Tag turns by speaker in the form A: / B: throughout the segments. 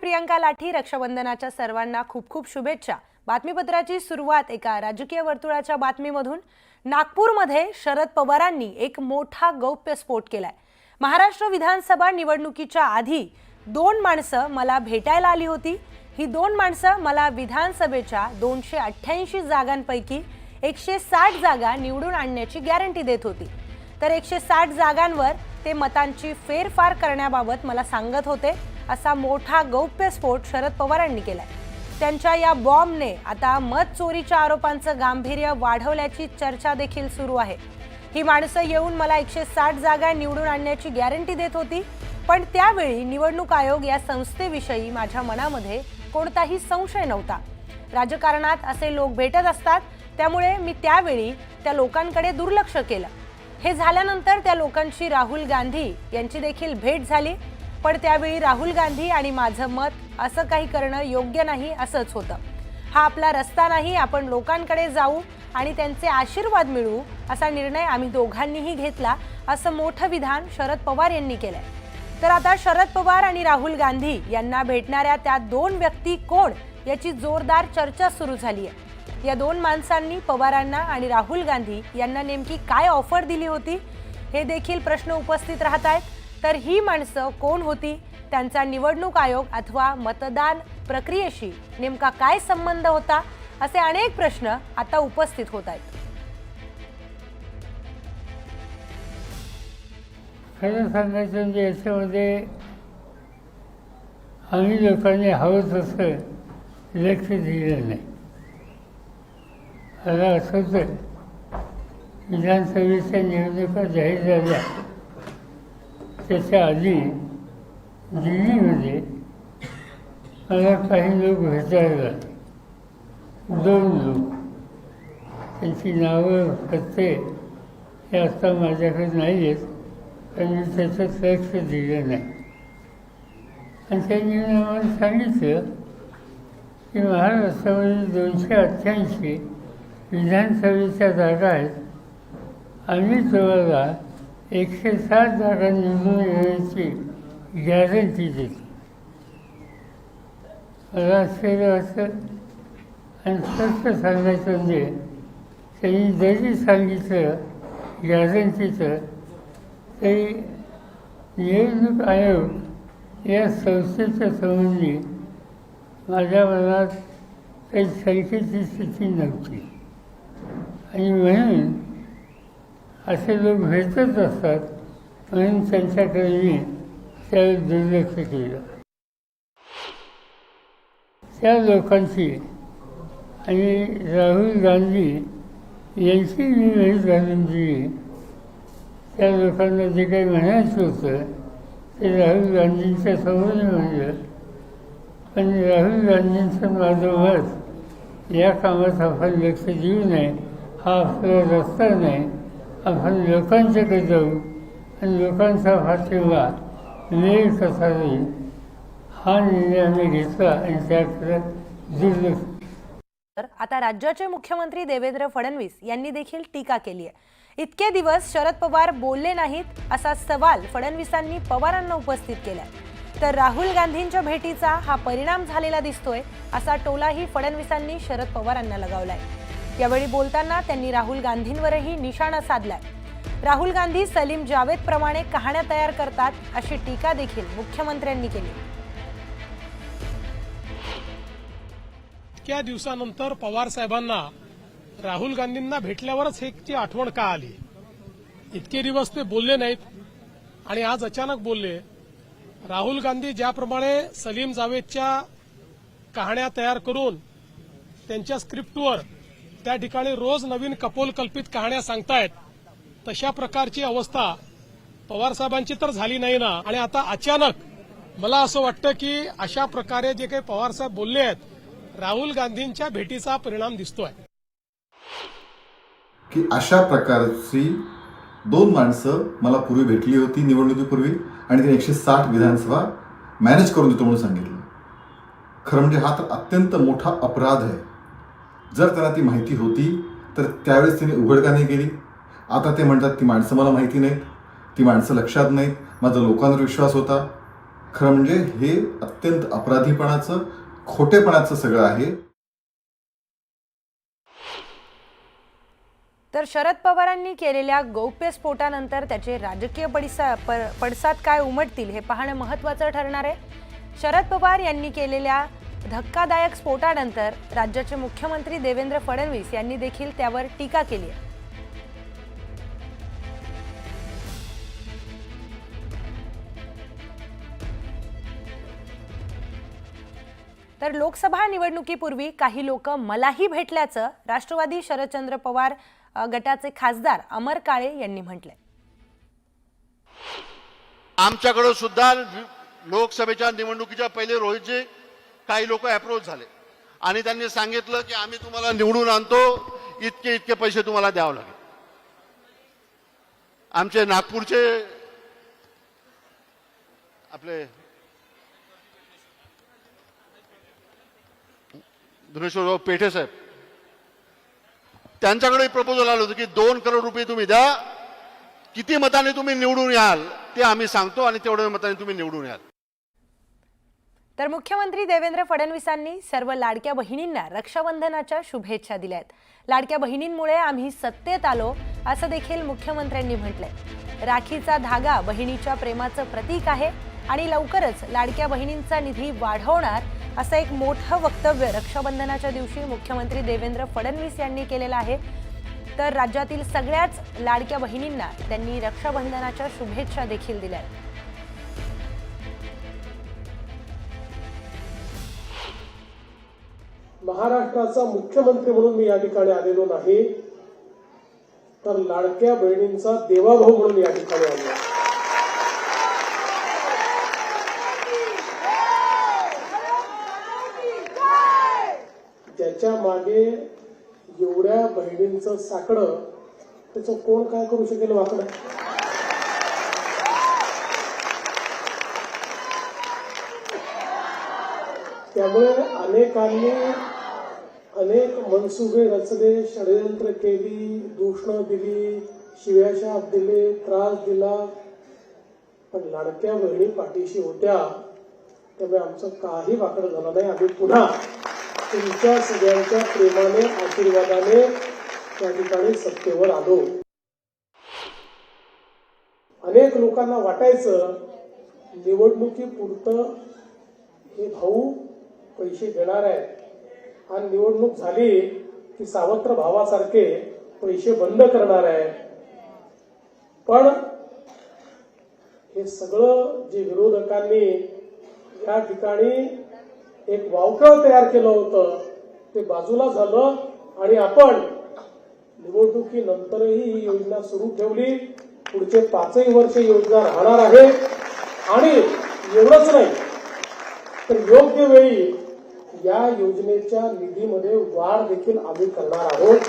A: प्रियंका लाठी. रक्षाबंधनाच्या सर्वांना खूप खूप शुभेच्छा. बातमीपत्राची सुरुवात एका राजकीय वर्तुळाच्या बातमीमधून. नागपूरमध्ये शरद पवारांनी एक मोठा गौप्यस्फोट केलाय. महाराष्ट्र विधानसभा निवडणुकीच्या आधी 2 माणसं मला भेटायला आली होती. ही 2 माणसं मला विधानसभेच्या 288 जागांपैकी 160 जागा निवडून आणण्याची गॅरंटी देत होती. तर 160 जागांवर ते मतांची फेरफार करण्याबाबत मला सांगत होते. असा मोठा गौप्यस्फोट शरद पवारांनी केलाय. त्यांच्या या बॉम्बने आता मत चोरीच्या आरोपांचं गांभीर्य वाढवल्याची चर्चा देखील सुरू आहे. ही माणसं येऊन मला 160 जागा निवडून आणण्याची गॅरंटी देत होती, पण त्यावेळी निवडणूक आयोग या संस्थेविषयी माझ्या मनामध्ये कोणताही संशय नव्हता. राजकारणात असे लोक भेटत असतात, त्यामुळे मी त्यावेळी त्या लोकांकडे दुर्लक्ष केलं. हे झाल्यानंतर त्या लोकांची राहुल गांधी यांची देखील भेट झाली, पण त्यावेळी राहुल गांधी आणि माझं मत असं काही करणं योग्य नाही असंच होतं. हा आपला रस्ता नाही, आपण लोकांकडे जाऊ आणि त्यांचे आशीर्वाद मिळवू असा निर्णय आम्ही दोघांनीही घेतला, असं मोठं विधान शरद पवार यांनी केलंय. तर आता शरद पवार आणि राहुल गांधी यांना भेटणाऱ्या त्या 2 व्यक्ती कोण याची जोरदार चर्चा सुरू झाली आहे. या 2 माणसांनी पवारांना आणि राहुल गांधी यांना नेमकी काय ऑफर दिली होती हे देखील प्रश्न उपस्थित राहत आहेत. तर ही माणसं कोण होती, त्यांचा निवडणूक आयोग अथवा मतदान प्रक्रियेशी नेमका काय संबंध होता, असे अनेक प्रश्न आता उपस्थित होत आहेत.
B: खरं सांगायचं म्हणजे याच्यामध्ये आम्ही लोकांनी हवं तसं लक्ष दिलं नाही. मला आठवतं विधानसभेच्या निवडणुका जाहीर झाल्या त्याच्या आधी दिल्लीमध्ये मला काही लोक भेटायला, 2 लोक. त्यांची नावं पत्ते हे आता माझ्याकडे नाही आहेत, पण मी त्याच्यात लक्ष दिलं नाही. आणि त्यांनी आम्हाला सांगितलं की महाराष्ट्रामध्ये 288 विधानसभेच्या जागा आहेत. आम्ही तुम्हाला 160 जागा निवडून येण्याची गॅरंटी देतो. मला आश्चर्य वाटतं. आणि स्पष्ट सांगायचं म्हणजे त्यांनी जरी सांगितलं गॅरंटीचं, तरी निवडणूक आयोग या संस्थेच्या संबंधी माझ्या मनात काही शंकेची स्थिती नव्हती. आणि म्हणून असे लोक भेटत असतात, म्हणून त्यांच्याकडे मी त्यावेळी दुर्लक्ष केलं. त्या लोकांची आणि राहुल गांधी यांची मी भेट घालून दिली. त्या लोकांना जे काही म्हणायचं होतं ते राहुल गांधींच्या समोर म्हणलं, पण राहुल गांधींचं माझं मत या कामात आपण लक्ष देऊ नये, हा आपला रस्ता नाही, आपण लोकांच्याकडे जाऊ आणि लोकांचा पाठिंबा मिळेल कसा होईल हा निर्णय आम्ही घेतला आणि त्याकडे दुर्लक्ष.
A: तर आता राज्याचे मुख्यमंत्री देवेंद्र फडणवीस यांनी देखील टीका केली आहे. इतके दिवस शरद पवार बोलले नाहीत असा सवाल फडणवीसांनी पवारांना उपस्थित केलाय. तर राहुल गांधींच्या भेटीचा हा परिणाम झालेला दिसतोय असा टोलाही फडणवीसांनी शरद पवारांना लगावलाय. यावेळी बोलताना त्यांनी राहुल गांधींवरही निशाणा साधलाय. राहुल गांधी सलीम जावेद प्रमाणे कहाण्या तयार करतात अशी टीका देखील मुख्यमंत्र्यांनी केली.
C: इतक्या दिवसानंतर पवार साहेबांना राहुल गांधींना भेटल्यावरच ह्याची आठवण का आली? इतके दिवस ते बोलले नाहीत आणि आज अचानक बोलले. राहुल गांधी ज्याप्रमाणे सलीम जावेदच्या कहाण्या तयार करून त्यांच्या स्क्रिप्टवर त्या ठिकाणी रोज नवीन कपोलकल्पित कहाण्या सांगतायत, तशा प्रकारची अवस्था पवारसाहेबांची तर झाली नाही ना. आणि आता अचानक मला असं वाटतं की अशा प्रकारे जे काही पवारसाहेब बोलले आहेत, राहुल गांधींच्या भेटीचा परिणाम दिसतोय.
D: की अशा प्रकारची 2 माणसं मला पूर्वी भेटली होती निवडणुकीपूर्वी आणि त्यांनी 160 विधानसभा मॅनेज करून देतो म्हणून सांगितलं. खरं म्हणजे हा तर अत्यंत मोठा अपराध आहे. जर त्यांना ती माहिती होती तर त्यावेळेस त्यांनी उघड का नाही केली? आता ते म्हणतात ती माणसं मला माहिती नाहीत, ती माणसं लक्षात नाहीत, माझा लोकांवर विश्वास होता. खरं म्हणजे हे अत्यंत अपराधीपणाचं, खोटेपणाचं सगळं आहे.
A: तर शरद पवारांनी केलेल्या गौप्यस्फोटानंतर त्याचे राजकीय पडसाद काय उमटतील हे पाहणं महत्त्वाचं ठरणार आहे. शरद पवार यांनी केलेल्या धक्कादायक स्फोटानंतर राज्याचे मुख्यमंत्री देवेंद्र फडणवीस यांनी देखील त्यावर टीका केली आहे. तर लोकसभा निवडणुकीपूर्वी काही लोक मलाही भेटल्याचं राष्ट्रवादी शरदचंद्र पवार गटाचे खासदार अमर काळे यांनी म्हटलंय.
E: आमच्याकडे सुद्धा लोकसभेच्या निवडणुकीच्या पहिले रोहितजी काही लोक अप्रोच झाले आणि त्यांनी सांगितलं की आम्ही तुम्हाला निवडून आणतो, इतके इतके पैसे तुम्हाला द्यावे लागेल. आमचे नागपूरचे आपले धनेश्वरराव पेठे साहेब, त्यांच्याकडे प्रपोजल आलं होतं की 2 करोड रुपये तुम्ही द्या, किती मताने तुम्ही निवडून याल ते आम्ही सांगतो आणि तेवढ्या मताने तुम्ही निवडून याल.
A: तर मुख्यमंत्री देवेंद्र फडणवीसांनी सर्व लाडक्या बहिणींना रक्षाबंधनाच्या शुभेच्छा दिल्यात. लाडक्या बहिणींमुळे आम्ही सत्तेत आलो असं देखील मुख्यमंत्र्यांनी म्हटलंय. राखीचा धागा बहिणीच्या प्रेमाचं प्रतीक आहे आणि लवकरच लाडक्या बहिणींचा निधी वाढवणार असं एक मोठं वक्तव्य रक्षाबंधनाच्या दिवशी मुख्यमंत्री देवेंद्र फडणवीस यांनी केलेलं आहे. तर राज्यातील सगळ्याच लाडक्या बहिणींना त्यांनी रक्षाबंधनाच्या शुभेच्छा देखील दिल्या.
F: महाराष्ट्राचा मुख्यमंत्री म्हणून मी या ठिकाणी आलेलो नाही, तर लाडक्या बहिणींचा देवाभाऊ म्हणून या ठिकाणी आलो. ज्याच्या मागे एवढ्या बहिणींचं साकडं, त्याचं कोण काय करू शकेल वाकडं? त्यामुळे अनेकांनी अनेक मनसुबे रचले, षडयंत्र केली, दूषणं दिली, शिव्याशाप दिले, त्रास दिला, पण लाडक्या बहिणी पाठीशी होत्या. त्यामुळे आमचं काही वाकडं झालं नाही. आम्ही पुन्हा तुमच्या सगळ्यांच्या प्रेमाने, आशीर्वादाने त्या ठिकाणी सत्तेवर आलो. अनेक लोकांना वाटायचं निवडणुकीपुरतं हे भाऊ पैसे देणार आहे आणि निवडणूक झाली की सावत्र भावासारखे पैसे बंद करणार आहे. पण हे सगळं जे विरोधकांनी या ठिकाणी एक वावटळ तयार केलं होतं ते बाजूला झालं आणि आपण निवडणुकीनंतरही ही योजना सुरू ठेवली. पुढचे 5ही वर्ष योजना राहणार आहे आणि एवढंच नाही तर योग्य वेळी या योजनेच्या निधीमध्ये वाढ देखील आम्ही करणार आहोत.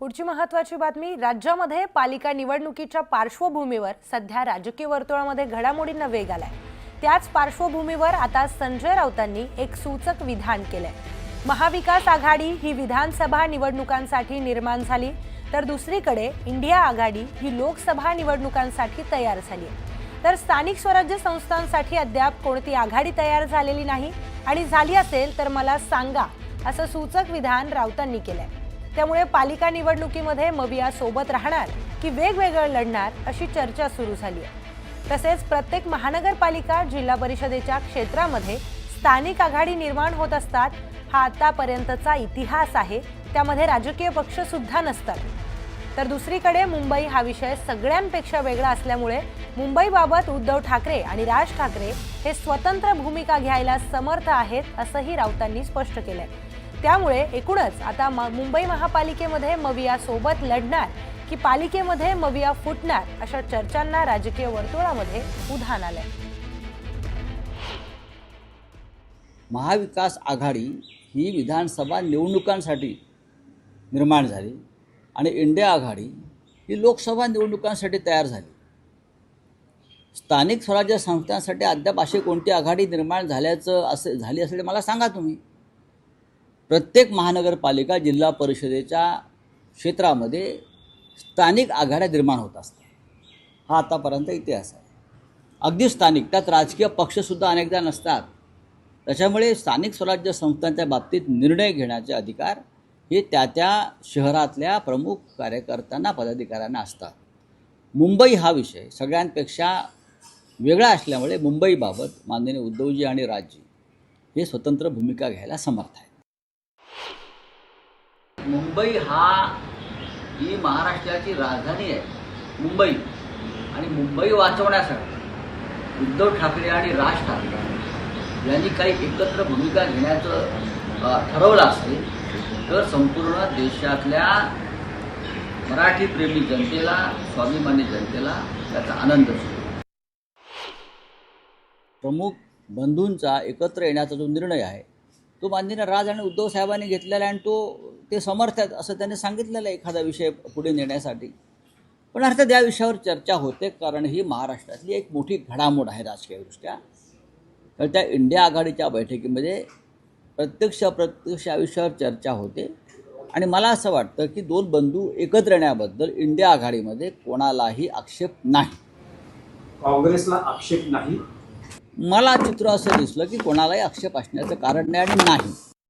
A: पुढची महत्त्वाची बातमी. राज्यामध्ये पालिका निवडणुकीच्या पार्श्वभूमीवर सध्या राजकीय वर्तुळामध्ये घडामोडींना वेग आलाय. त्याच पार्श्वभूमीवर आता संजय राऊतांनी एक सूचक विधान केलंय. महाविकास आघाडी ही विधानसभा निवडणुकांसाठी निर्माण झाली, तर दुसरीकडे इंडिया आघाडी ही लोकसभा निवडणुकांसाठी तयार झाली आहे. तर स्थानिक स्वराज्य संस्थांसाठी अद्याप कोणती आघाडी तयार झालेली नाही आणि झाली असेल तर मला सांगा असं सूचक विधान राऊतांनी केलंय. त्यामुळे पालिका निवडणुकीमध्ये मविया सोबत राहणार की वेगवेगळं लढणार अशी चर्चा सुरू झाली आहे. तसेच प्रत्येक महानगरपालिका जिल्हा परिषदेच्या क्षेत्रामध्ये स्थानिक आघाडी निर्माण होत असतात. हा आतापर्यंतचा इतिहास आहे, त्यामध्ये राजकीय पक्ष सुद्धा नसतात. तर दुसरीकडे मुंबई हा विषय सगळ्यांपेक्षा वेगळा असल्यामुळे मुंबईबाबत उद्धव ठाकरे आणि राज ठाकरे हे स्वतंत्र भूमिका घ्यायला समर्थ आहेत असंही राऊतांनी स्पष्ट केलंय. त्यामुळे एकूणच आता मुंबई महापालिकेमध्ये मविया सोबत लढणार की पालिकेमध्ये मविया फुटणार अशा चर्चांना राजकीय वर्तुळामध्ये उधाण आलंय.
G: महाविकास आघाडी ही विधानसभा निवडणुकांसाठी निर्माण झाली आणि इंडिया आघाडी ही लोकसभा निवडणुकांसाठी तयार झाली. स्थानिक स्वराज्य संस्थांसाठी अद्याप अशी कोणती आघाडी निर्माण झाली असेल मला सांगा तुम्ही. प्रत्येक महानगरपालिका जिल्हा परिषदेच्या क्षेत्रामध्ये स्थानिक आघाड्या निर्माण होत असतात. हा आतापर्यंत इतिहास आहे. अगदी स्थानिक, त्यात राजकीय पक्षसुद्धा अनेकदा नसतात. त्याच्यामुळे स्थानिक स्वराज्य संस्थांच्या बाबतीत निर्णय घेण्याचे अधिकार हे त्या त्या शहरातल्या प्रमुख कार्यकर्त्यांना, पदाधिकाऱ्यांना असतात. मुंबई हा विषय सगळ्यांपेक्षा वेगळा असल्यामुळे मुंबईबाबत माननीय उद्धवजी आणि राजजी हे स्वतंत्र भूमिका घ्यायला समर्थ आहेत. मुंबई ही महाराष्ट्राची राजधानी आहे. मुंबई आणि मुंबई वाचवण्यासाठी उद्धव ठाकरे आणि राज ठाकरे यांनी काही एकत्र भूमिका घेण्याचं ठरवलं असेल तर संपूर्ण देशातल्या मराठीप्रेमी जनतेला, स्वाभिमानी जनतेला त्याचा आनंद होतो. प्रमुख बंधूंचा एकत्र येण्याचा जो निर्णय आहे तो माननीय राज आणि उद्धव साहेबांनी घेतलेला आहे आणि ते समर्थ आहेत असं त्यांनी सांगितलेलं आहे एखादा विषय पुढे नेण्यासाठी. पण अर्थात या विषयावर चर्चा होते, कारण ही महाराष्ट्रातली एक मोठी घडामोड आहे राजकीयदृष्ट्या. तर त्या इंडिया आघाडीच्या बैठकीमध्ये प्रत्यक्ष या विषयावर चर्चा होते आणि मला असं वाटतं की दोन बंधू एकत्र येण्याबद्दल इंडिया आघाडीमध्ये कोणालाही आक्षेप नाही.
H: काँग्रेसला आक्षेप नाही.
G: मला चित्र असं दिसलं की कोणालाही आक्षेप असण्याचं कारण नाही आणि नाही.